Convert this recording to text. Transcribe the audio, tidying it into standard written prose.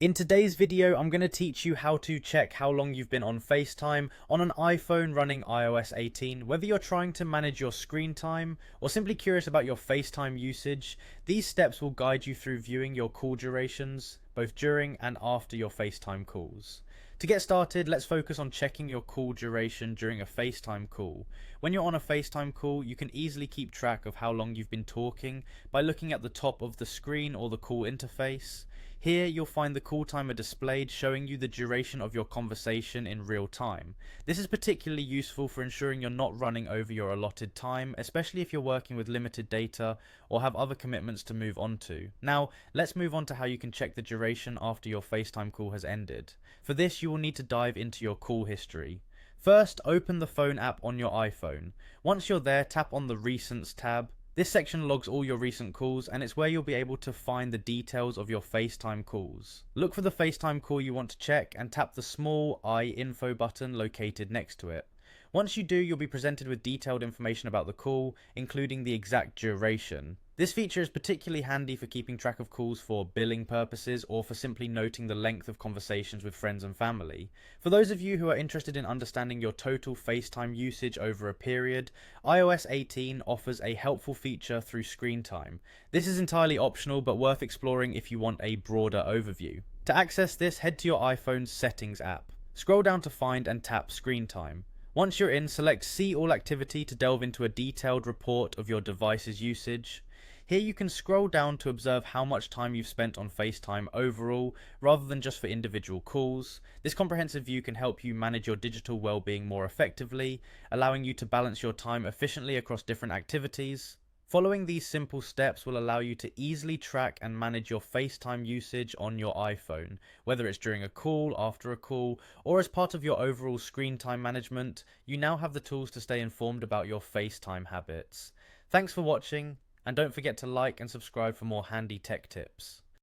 In today's video, I'm going to teach you how to check how long you've been on FaceTime on an iPhone running iOS 18. Whether you're trying to manage your screen time or simply curious about your FaceTime usage, these steps will guide you through viewing your call durations, both during and after your FaceTime calls. To get started, let's focus on checking your call duration during a FaceTime call. When you're on a FaceTime call, you can easily keep track of how long you've been talking by looking at the top of the screen or the call interface. Here you'll find the call timer displayed, showing you the duration of your conversation in real time. This is particularly useful for ensuring you're not running over your allotted time, especially if you're working with limited data or have other commitments to move on to. Now, let's move on to how you can check the duration after your FaceTime call has ended. For this, you will need to dive into your call history. First, open the phone app on your iPhone. Once you're there, tap on the Recents tab. This section logs all your recent calls, and it's where you'll be able to find the details of your FaceTime calls. Look for the FaceTime call you want to check and tap the small I info button located next to it. Once you do, you'll be presented with detailed information about the call, including the exact duration. This feature is particularly handy for keeping track of calls for billing purposes or for simply noting the length of conversations with friends and family. For those of you who are interested in understanding your total FaceTime usage over a period, iOS 18 offers a helpful feature through screen time. This is entirely optional but worth exploring if you want a broader overview. To access this, head to your iPhone's Settings app. Scroll down to Find and tap Screen Time. Once you're in, select See All Activity to delve into a detailed report of your device's usage. Here you can scroll down to observe how much time you've spent on FaceTime overall, rather than just for individual calls. This comprehensive view can help you manage your digital well-being more effectively, allowing you to balance your time efficiently across different activities. Following these simple steps will allow you to easily track and manage your FaceTime usage on your iPhone, whether it's during a call, after a call, or as part of your overall screen time management. You now have the tools to stay informed about your FaceTime habits. Thanks for watching, and don't forget to like and subscribe for more handy tech tips.